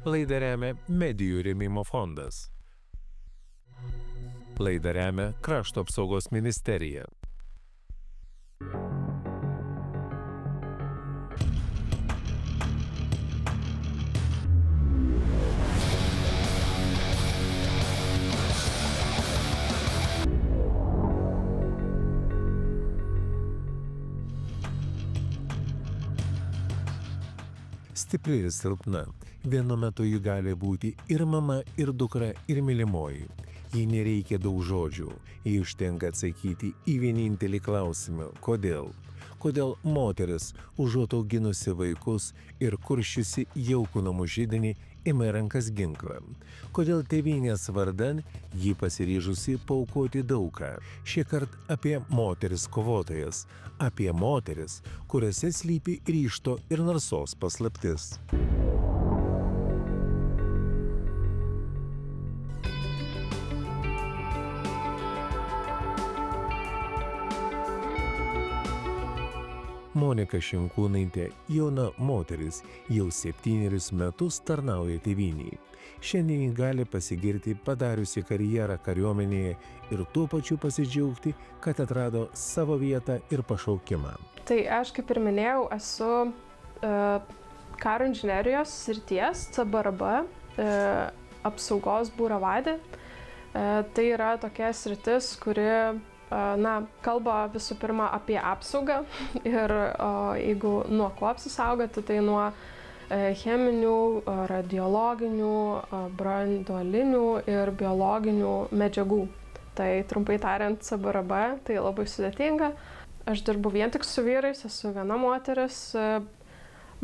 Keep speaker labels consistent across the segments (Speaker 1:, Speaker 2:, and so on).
Speaker 1: Laidą remia Medijų rėmimo fondas. Laidą remia Krašto apsaugos ministerija. Stipri ir silpna. Vienu metu ji gali būti ir mama, ir dukra, ir mylimoji. Jai nereikia daug žodžių. Jai užtenka atsakyti į vienintelį klausimą – kodėl? Kodėl moteris, užuot auginusi vaikus ir kuršiusi jaukų namų židinį, ima rankas ginklą? Kodėl tėvynės vardan ji pasiryžusi paaukoti daugą? Šįkart apie moteris kovotojas, apie moteris, kuriuose slypi ryžto ir narsos paslaptis. Monika Šinkūnaitė, jauna moteris, jau 7 metus tarnauja tėvynei. Šiandien ji gali pasigirti padariusi karjerą kariuomenėje ir tuo pačiu pasidžiaugti, kad atrado savo vietą ir pašaukimą.
Speaker 2: Tai aš, kaip ir minėjau, esu karo inžinerijos srities CBRB apsaugos būrio vadė. Tai yra tokia sritis, kuri kalba visų pirma apie apsaugą ir jeigu nuo ko apsisaugoti, tai nuo cheminių, radiologinių, branduolinių ir biologinių medžiagų. Tai trumpai tariant, CBRB tai labai sudėtinga. Aš dirbu vien tik su vyrais, esu viena moteris.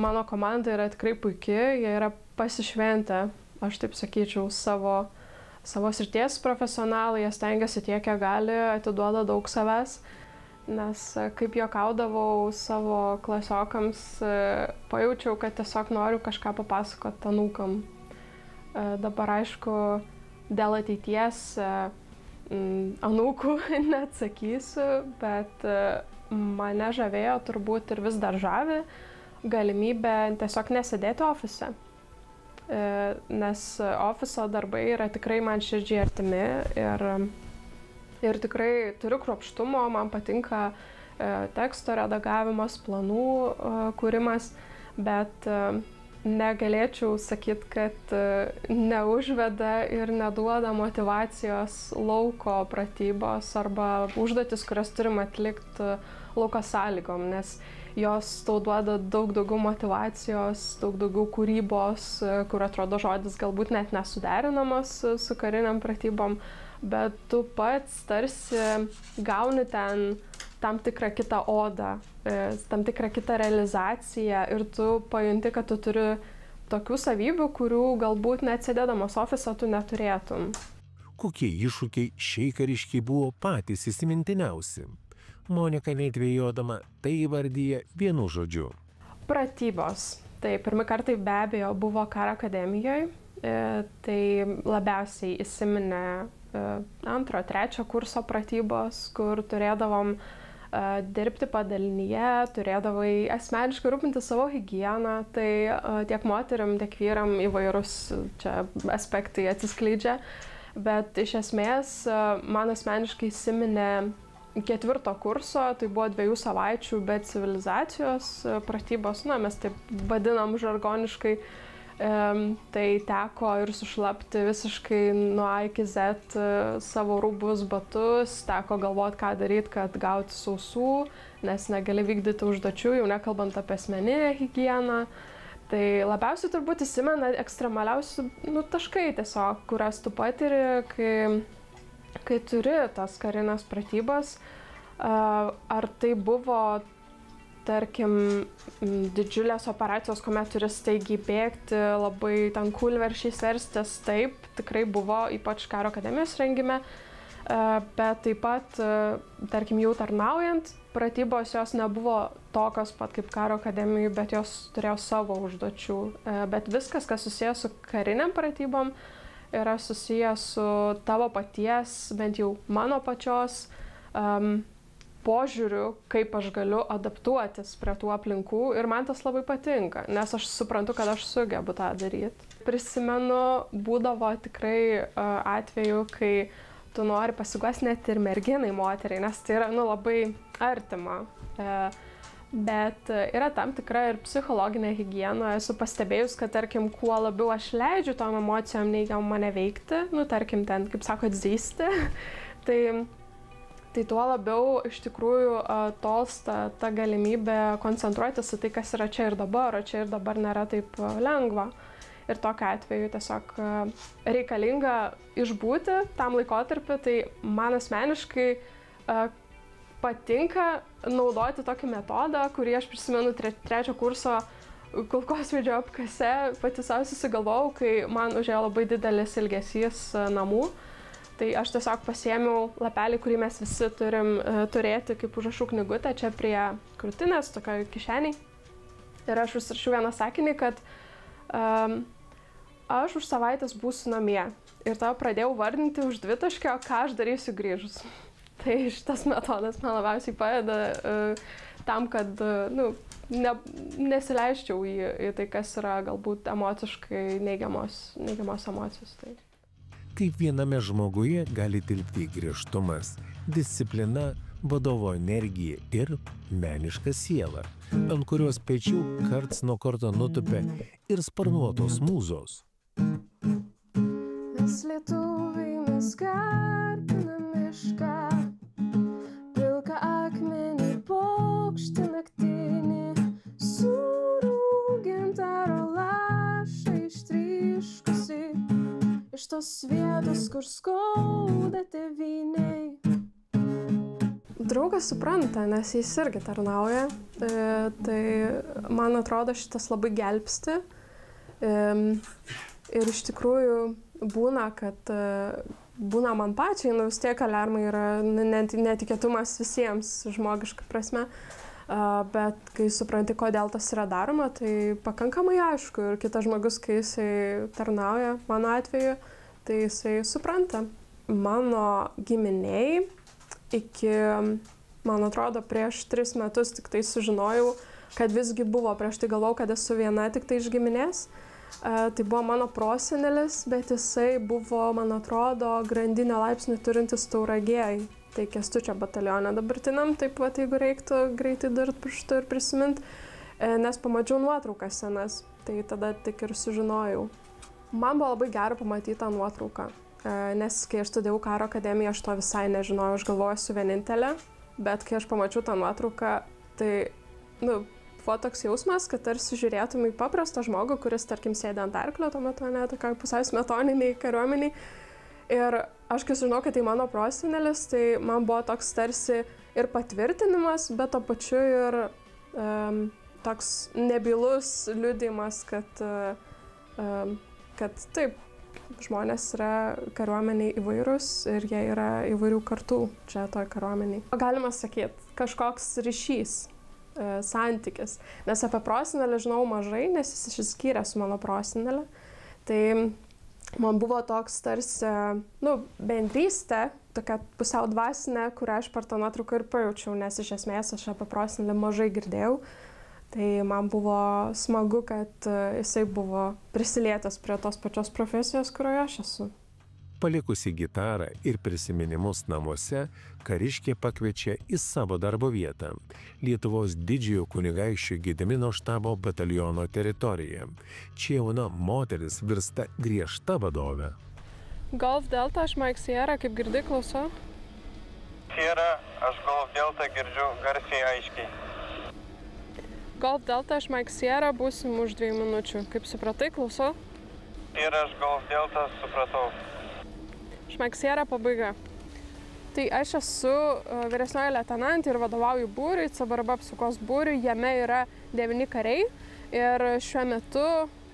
Speaker 2: Mano komanda yra tikrai puikiai, jie yra pasišventę, aš taip sakyčiau, savo srities profesionalai, jie stengiasi tiek, kiek gali, atiduoda daug savęs, nes kaip juokaudavau savo klasiokams, pajaučiau, kad tiesiog noriu kažką papasakoti anūkam. Dabar aišku, dėl ateities anūkų neatsakysiu, bet mane žavėjo turbūt ir vis dar žavi galimybė tiesiog nesėdėti ofise. Nes ofiso darbai yra tikrai man širdžiai artimi ir tikrai turiu kruopštumo, man patinka teksto redagavimas, planų kūrimas, bet negalėčiau sakyti, kad neužveda ir neduoda motyvacijos lauko pratybos arba užduotis, kurias turim atlikti lauko sąlygom, nes jos tau duoda daug daugiau motyvacijos, daug daugiau kūrybos, kur atrodo žodis galbūt net nesuderinamas su kariniam pratybom, bet tu pats tarsi gauni ten tam tikrą kitą odą, tam tikrą kitą realizaciją ir tu pajunti, kad tu turi tokių savybių, kurių galbūt net sėdėdamas ofise tu neturėtum.
Speaker 1: Kokie iššūkiai šiai kariškiai buvo patys įsimintiniausi? Monika nedvejodama tai įvardyja vienu žodžiu.
Speaker 2: Pratybos. Tai pirmi kartai be abejo buvo karo akademijoje. Tai labiausiai įsiminė 2., 3 kurso pratybos, kur turėdavom dirbti padalinyje, turėdavai asmeniškai rūpinti savo higieną. Tai tiek moterim, tiek vyram įvairūs čia aspektai atsiskleidžia. Bet iš esmės man asmeniškai įsiminė 4 kurso, tai buvo 2 savaičių be civilizacijos pratybos, mes taip vadinam žargoniškai, tai teko ir sušlapti visiškai nuo A iki Z savo rūbus, batus, teko galvoti, ką daryti, kad gauti sausų, nes negali vykdyti užduočių, jau nekalbant apie asmeninę higieną. Tai labiausiai turbūt įsimena ekstremaliausi taškai tiesiog, kurias tu patiri, kai turi tas karinės pratybas. Ar tai buvo, tarkim, didžiulės operacijos, kuomet turi staigiai bėgti, labai ten kūlveršiais verstis, taip, tikrai buvo, ypač karo akademijos rengime, bet taip pat, tarkim, jau tarnaujant, pratybos jos nebuvo tokios pat kaip karo akademijoje, bet jos turėjo savo užduočių. Bet viskas, kas susijęs su kariniam pratybom, yra susijęs su tavo paties, bent jau mano pačios, požiūriu, kaip aš galiu adaptuotis prie tų aplinkų ir man tas labai patinka, nes aš suprantu, kad aš sugebu tą daryti. Prisimenu, būdavo tikrai atveju, kai tu nori pasiguosti net ir merginai, moteriai, nes tai yra labai artima. Bet yra tam tikra ir psichologinė higiena. Esu pastebėjus, kad, tarkim, kuo labiau aš leidžiu tom emocijom neigiamam mane veikti, tarkim, ten, kaip sako, zysti, tai tuo labiau iš tikrųjų tolsta ta galimybė koncentruotis į tai, kas yra čia ir dabar, o čia ir dabar nėra taip lengva. Ir tokiu atveju tiesiog reikalinga išbūti tam laikotarpiu, tai man asmeniškai patinka naudoti tokį metodą, kurį aš prisimenu trečio kurso kulkosvaidžio apkase, pati savo susigalvojau, kai man užėjo labai didelis ilgesys namų. Tai aš tiesiog pasiėmiau lapelį, kurį mes visi turim turėti kaip užrašų knygutę, čia prie krūtinės, tokio kišeniai. Ir aš užsirašiau vieną sakinį, kad aš už savaitės būsiu namie. Ir tada pradėjau vardinti už dvitaškio, ką aš darysiu grįžus. Tai šitas metodas man labiausiai padeda tam, kad nesileisčiau į tai, kas yra galbūt emociškai neigiamos emocijos. Tai.
Speaker 1: Kaip viename žmoguje gali tilpti griežtumas, disciplina, vadovo energija ir meniška siela, ant kurios pečių karts nuo karto nutupia ir sparnuotos mūzos.
Speaker 2: Mes lietuviai, mes garbinam mišką, pilką akmenį, paukštį naktinį, sūrų gintaro lašą ištryškusi, iš tos vietos, kur skauda tėvynei. Draugas supranta, nes jis irgi tarnauja, tai man atrodo šitas labai gelbsti. Ir iš tikrųjų būna, kad būna man pačiai, vis tiek aliarmai yra netikėtumas visiems žmogiškai prasme, bet kai supranti, kodėl tas yra daroma, tai pakankamai aišku. Ir kitas žmogus, kai jisai tarnauja, mano atveju, tai jisai supranta. Mano giminiai iki, man atrodo, prieš 3 metus tik tai sužinojau, kad visgi buvo, prieš tai galvojau, kad esu viena tik tai iš giminės. Tai buvo mano prosenelis, bet jisai buvo, man atrodo, grandinio laipsnį turintis Tauragėj. Tai Kęstučio batalione dabartiniam, taip pat, jeigu reiktų greitai dar pirštu ir prisiminti, nes pamačiau nuotraukas senas, tai tada tik ir sužinojau. Man buvo labai gera pamatyti tą nuotrauką, nes kai aš studijavau karo akademiją, aš to visai nežinojau, aš galvojau, esu vienintelė, bet kai aš pamačiau tą nuotrauką, tai, buvo toks jausmas, kad tarsi žiūrėtum į paprastą žmogų, kuris, tarkim, sėdė ant arklio, tuo metu, tokioj pusiau smetoniniai kariuomeniai. Ir aš, kai sužinau, kad tai mano prosenelis, tai man buvo toks tarsi ir patvirtinimas, bet to pačiu ir toks nebylus liudijimas, kad taip, žmonės yra kariuomeniai įvairūs ir jie yra įvairių kartų čia toj kariuomeniai. Galima sakyti, kažkoks ryšys. Santykis. Nes apie prosenelį žinau mažai, nes jis išsiskyrė su mano prosenelė. Tai man buvo toks tarsi, bendrystė, tokia pusiau dvasinė, kurią aš per tą nuotrauką ir pajaučiau, nes iš esmės aš apie prosenelį mažai girdėjau. Tai man buvo smagu, kad jisai buvo prisilietęs prie tos pačios profesijos, kurioje aš esu.
Speaker 1: Palikusi gitarą ir prisiminimus namuose, kariškė pakviečia į savo darbo vietą – Lietuvos didžiojo kunigaikščio Gedimino štabo bataliono teritoriją. Čia jauna moteris virsta griežta vadove.
Speaker 2: Golf Delta, aš Mike Sierra, kaip girdi, klausau?
Speaker 3: Sierra, aš Golf Delta girdžiu garsiai aiškiai.
Speaker 2: Golf Delta, aš Mike Sierra, būsim už 2 minučių. Kaip supratai, klausau?
Speaker 3: Sierra, aš Golf Delta, supratau.
Speaker 2: Šmaksėra pabaiga. Tai aš esu vyresnioji leitenantė ir vadovauju būriui, CBRB apsaugos būriui, jame yra 9 kariai ir šiuo metu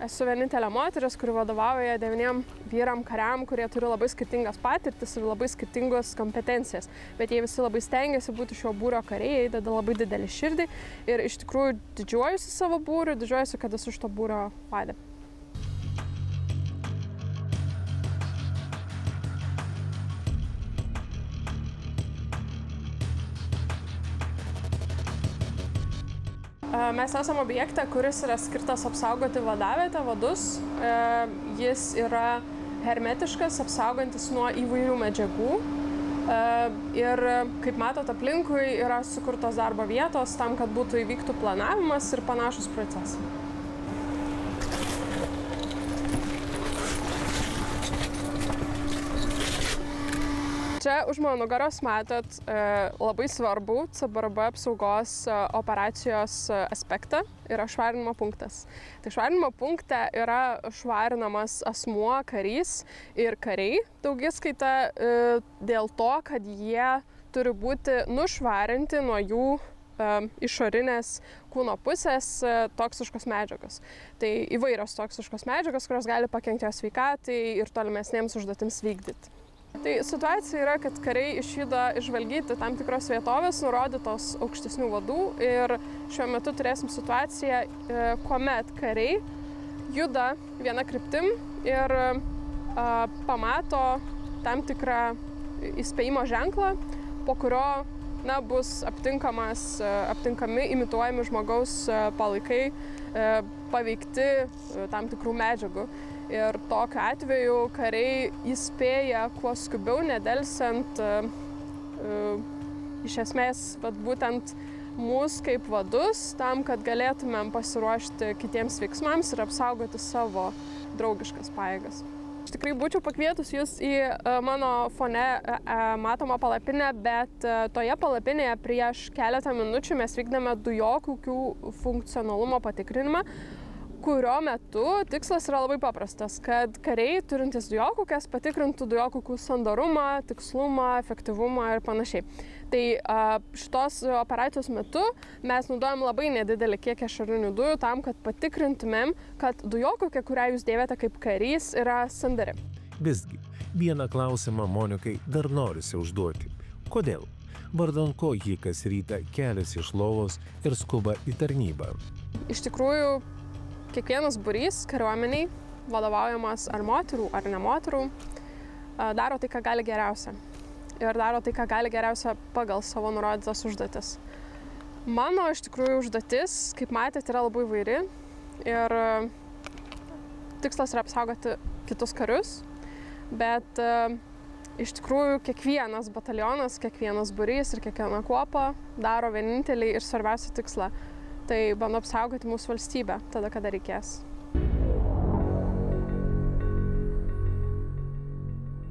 Speaker 2: esu vienintelė moteris, kuri vadovauja 9 vyram kariam, kurie turi labai skirtingas patirtis ir labai skirtingas kompetencijas. Bet jie visi labai stengiasi būti šio būrio kariai, jie deda labai didelį širdį ir iš tikrųjų didžiuojuosi savo būriu, didžiuojuosi, kad esu šito būrio vadė. Mes esame objekte, kuris yra skirtas apsaugoti vadavietę, vadus. Jis yra hermetiškas, apsaugantis nuo įvairių medžiagų. Ir kaip matot, aplinkui yra sukurtos darbo vietos tam, kad būtų įvyktų planavimas ir panašus procesai. Čia už mano nugaros matot labai svarbų CBRB apsaugos operacijos aspektą, yra švarinimo punktas. Tai švarinimo punkte yra švarinamas asmuo, karys ir kariai, daugiskaita, dėl to, kad jie turi būti nušvarinti nuo jų išorinės kūno pusės toksiškos medžiagos. Tai įvairios toksiškos medžiagos, kurios gali pakenkti jo sveikatai ir tolimesnėms užduotims vykdyti. Tai situacija yra, kad kariai išvydo išvalgyti tam tikros vietovės, nurodytos aukštesnių vadų, ir šiuo metu turėsim situaciją, kuomet kariai juda viena kryptim ir pamato tam tikrą įspėjimo ženklą, po kurio bus aptinkami, imituojami žmogaus palaikai, paveikti tam tikrų medžiagų. Ir tokiu atveju kariai įspėja kuo skubiau, nedelsiant, iš esmės, būtent mus kaip vadus, tam, kad galėtumėm pasiruošti kitiems veiksmams ir apsaugoti savo draugiškas pajėgas. Aš tikrai būčiau pakvietus jūs į mano fone matomą palapinę, bet toje palapinėje prieš keletą minučių mes vykdėme dujokaukių funkcionalumo patikrinimą, kurio metu tikslas yra labai paprastas, kad kariai turintys dujokaukes patikrintų dujokaukių sandarumą, tikslumą, efektyvumą ir panašiai. Tai šitos operacijos metu mes naudojam labai nedidelį kiekį ašarinių dujų tam, kad patikrintumėm, kad dujokaukė, kurią jūs dėvėte kaip karys, yra sandari.
Speaker 1: Visgi, vieną klausimą Monikai dar norisi užduoti. Kodėl? Vardan ko ji kas rytą keliasi iš lovos ir skuba į tarnybą?
Speaker 2: Iš tikrųjų, kiekvienas būrys kariuomeniai, vadovaujamas ar moterų, ar ne moterų, daro tai, ką gali geriausia. Ir daro tai, ką gali geriausia pagal savo nurodytas užduotis. Mano iš tikrųjų užduotis, kaip matėte, yra labai įvairi. Ir tikslas yra apsaugoti kitus karius. Bet iš tikrųjų kiekvienas batalionas, kiekvienas būrys ir kiekviena kuopa daro vienintelį ir svarbiausią tikslą. Tai bando apsaugoti mūsų valstybę, tada, kada reikės.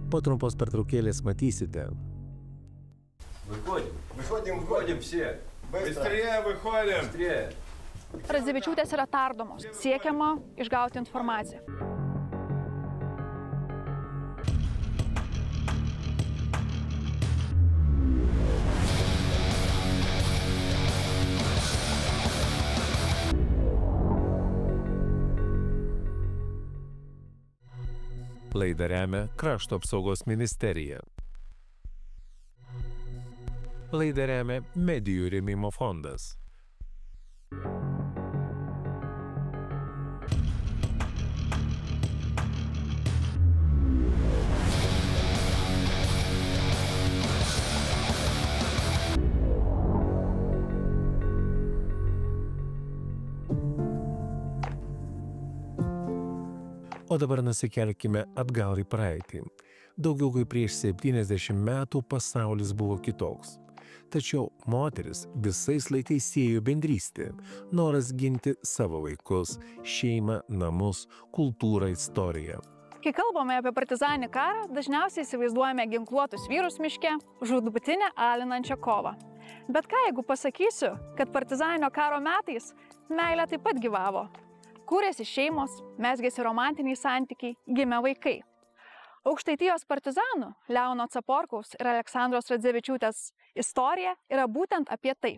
Speaker 1: Po trumpos pertraukėlės matysite.
Speaker 4: Выходим все. Быстрее выходим. Быстрее.
Speaker 5: Radzevičiūtės yra tardomos, siekiama išgauti informaciją.
Speaker 1: Laidą remia Krašto apsaugos ministerija. Laidą remia Medijų rėmimo fondas. O dabar nusikelkime atgal į praeitį. Daugiau kaip prieš 70 metų pasaulis buvo kitoks. Tačiau moteris visais laikais siejo bendrystę, noras ginti savo vaikus, šeimą, namus, kultūrą, istoriją.
Speaker 5: Kai kalbame apie partizaninį karą, dažniausiai įsivaizduojame ginkluotus vyrus miške, žūtbūtinę alinančią kovą. Bet ką jeigu pasakysiu, kad partizaninio karo metais meilė taip pat gyvavo? Kūrėsi šeimos, mezgėsi romantiniai santykiai, gimė vaikai. Aukštaitijos partizanų Leono Caporkaus ir Aleksandros Radzevičiūtės istorija yra būtent apie tai.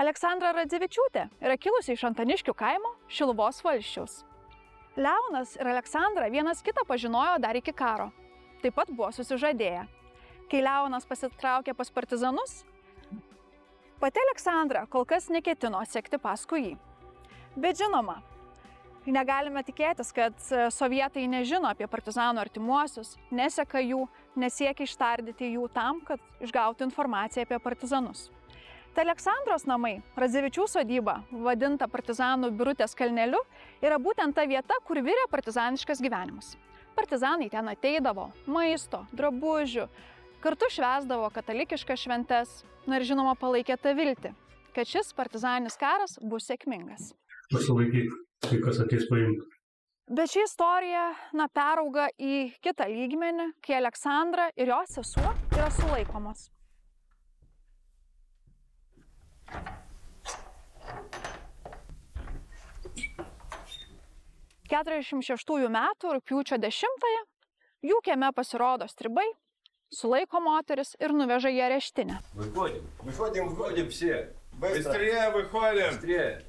Speaker 5: Aleksandra Radzevičiūtė yra kilusi iš Antaniškių kaimo Šiluvos valsčiaus. Leonas ir Aleksandra vienas kitą pažinojo dar iki karo. Taip pat buvo susižadėję. Kai Leonas pasitraukė pas partizanus, pati Aleksandra kol kas neketino sekti paskui jį. Bet žinoma, negalime tikėtis, kad sovietai nežino apie partizanų artimuosius, neseka jų, nesiekia ištardyti jų tam, kad išgautų informaciją apie partizanus. Tai Aleksandros namai, Radzevičių sodyba, vadinta partizanų Birutės kalneliu, yra būtent ta vieta, kur virė partizaniškas gyvenimas. Partizanai ten ateidavo maisto, drabužių, kartu švęsdavo katalikiškas šventes, na ir žinoma palaikė tą viltį, kad šis partizaninis karas bus sėkmingas.
Speaker 6: Pasilaikyk, kai kas ateis paimti.
Speaker 5: Bet ši istorija, perauga į kitą lygmenį, kai Aleksandra ir jos sesuo yra sulaikomos. 46 metų rugpjūčio 10-ąją jų kieme pasirodo stribai, sulaiko moteris ir nuveža į areštinę.
Speaker 4: Выходим все. Быстрее выходим. Быстрее.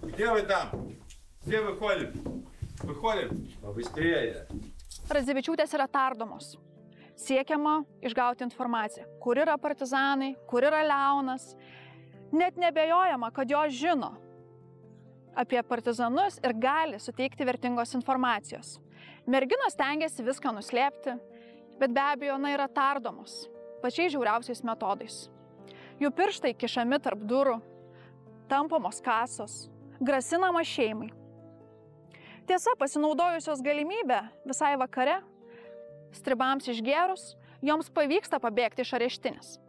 Speaker 4: Где вы там? Все выходим. Выходим. Побыстрее.
Speaker 5: Radzevičiūtės yra tardomos. Siekiama išgauti informaciją, kur yra partizanai, kur yra Leonas. Net nebejojama, kad jos žino apie partizanus ir gali suteikti vertingos informacijos. Merginos stengiasi viską nuslėpti, bet be abejo, yra tardomos pačiais žiauriausiais metodais. Jų pirštai kišami tarp durų, tampomos kasos, grasinama šeimai. Tiesa, pasinaudojusios galimybę visai vakare, stribams išgėrus, joms pavyksta pabėgti iš areštinės.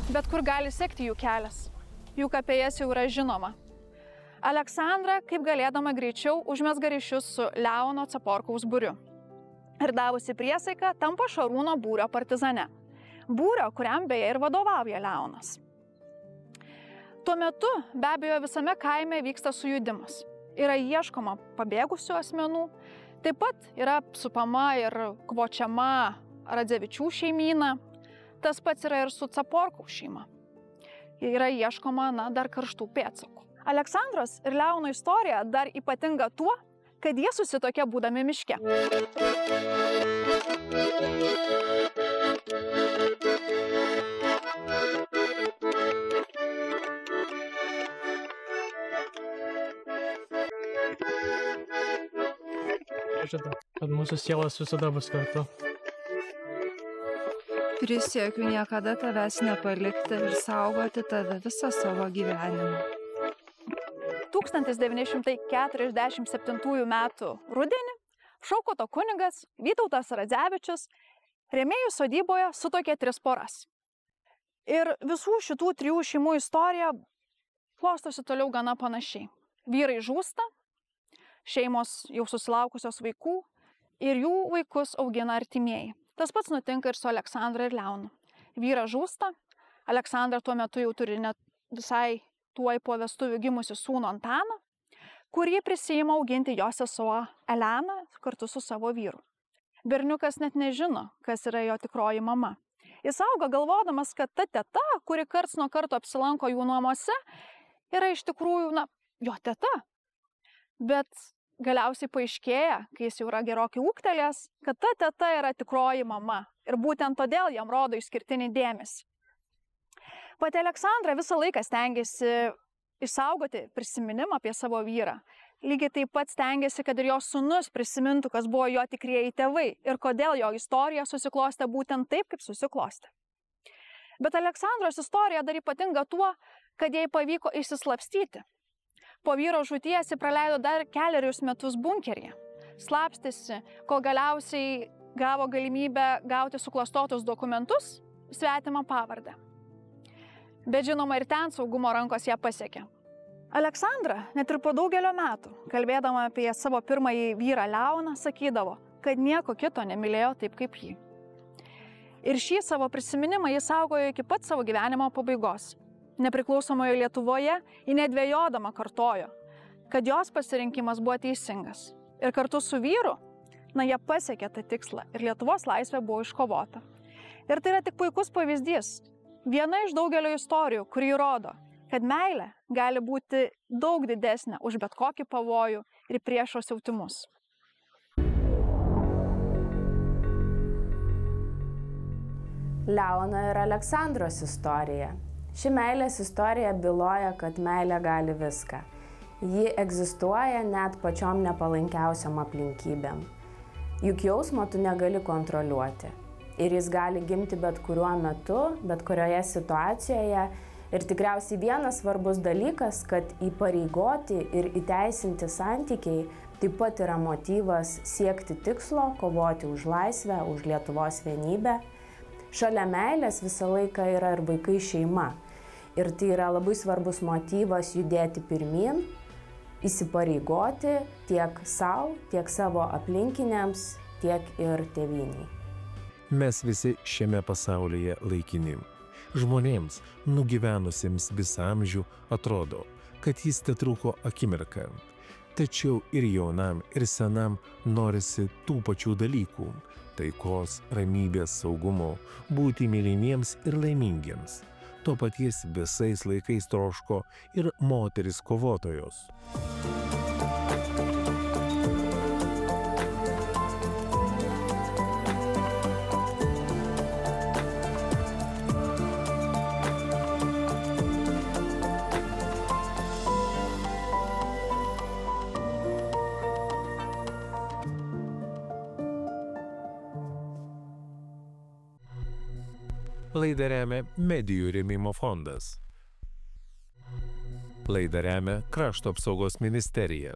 Speaker 5: Bet kur gali sekti jų kelias, juk apie jas jau yra žinoma. Aleksandra, kaip galėdama greičiau, užmezga ryšius su Leono Caporkaus būriu. Ir davusi priesaiką, tampa Šarūno būrio partizane. Būrio, kuriam beje ir vadovauja Leonas. Tuo metu, be abejo, visame kaime vyksta sujudimas. Yra ieškoma pabėgusių asmenų, taip pat yra supama ir kvočiama Radzevičių šeimyna. Tas pats yra ir su Caporkaus šeima. Yra ieškoma, dar karštų pėdsakų. Aleksandros ir Leono istorija dar ypatinga tuo, kad jie susituokė būdami miške.
Speaker 7: Žinau, kad mūsų sielos visada bus kartu.
Speaker 8: Prisiekiu niekada tavęs nepalikti ir saugoti tave visą savo gyvenimą.
Speaker 5: 1947 metų rudenį Šaukoto kunigas Vytautas Radzevičius Rėmėjų sodyboje sutuokė 3 poras. Ir visų šitų 3 šeimų istorija klostosi toliau gana panašiai. Vyrai žūsta, šeimos jau susilaukusios vaikų ir jų vaikus augina artimieji. Tas pats nutinka ir su Aleksandra ir Leonu. Vyras žūsta, Aleksandra tuo metu jau turi net visai tuoj po vestuvių gimusi sūnų Antaną, kurį prisijima auginti jo sesuo Elena kartu su savo vyru. Berniukas net nežino, kas yra jo tikroji mama. Jis auga galvodamas, kad ta teta, kuri karts nuo karto apsilanko jų namuose, yra iš tikrųjų, jo teta. Bet galiausiai paaiškėja, kai jis jau yra gerokai ūgtelės, kad ta teta yra tikroji mama ir būtent todėl jam rodo išskirtinį dėmesį. Pati Aleksandra visą laiką stengiasi išsaugoti prisiminimą apie savo vyrą. Lygiai taip pat stengiasi, kad ir jos sūnus prisimintų, kas buvo jo tikrieji tėvai ir kodėl jo istorija susiklostė būtent taip, kaip susiklostė. Bet Aleksandros istorija dar ypatinga tuo, kad jai pavyko išsislapstyti. Po vyro žūties ji praleido dar 4 metus bunkeryje. Slapstėsi, kol galiausiai gavo galimybę gauti suklastotus dokumentus, svetimą pavardę. Bet žinoma, ir ten saugumo rankos ją pasiekė. Aleksandra, net ir po daugelio metų, kalbėdama apie savo pirmąjį vyrą Leoną, sakydavo, kad nieko kito nemylėjo taip kaip jį. Ir šį savo prisiminimą jis saugojo iki pat savo gyvenimo pabaigos. Nepriklausomoje Lietuvoje ji nedvejodama kartojo, kad jos pasirinkimas buvo teisingas. Ir kartu su vyru jie pasiekė tą tikslą ir Lietuvos laisvė buvo iškovota. Ir tai yra tik puikus pavyzdys. Viena iš daugelio istorijų, kuri įrodo, kad meilė gali būti daug didesnė už bet kokį pavojų ir priešo siautimus.
Speaker 9: Leono ir Aleksandros istorija. Ši meilės istorija byloja, kad meilė gali viską. Ji egzistuoja net pačiom nepalankiausiam aplinkybėm. Juk jausmo tu negali kontroliuoti. Ir jis gali gimti bet kuriuo metu, bet kurioje situacijoje. Ir tikriausiai vienas svarbus dalykas, kad įpareigoti ir įteisinti santykiai taip pat yra motyvas siekti tikslo, kovoti už laisvę, už Lietuvos vienybę. Šalia meilės visą laiką yra ir vaikai šeima. Ir tai yra labai svarbus motyvas judėti pirmyn, įsipareigoti tiek savo, tiek savo aplinkiniams, tiek ir tėvyniai.
Speaker 1: Mes visi šiame pasaulyje laikini. Žmonėms, nugyvenusiems visą amžių, atrodo, kad jis tetruko akimirką. Tačiau ir jaunam, ir senam norisi tų pačių dalykų – taikos, ramybės, saugumo, būti mylimiems ir laimingiems. To paties visais laikais troško ir moteris kovotojos. Laidą remia Medijų rėmimo fondas. Laidą remia Krašto apsaugos ministerija.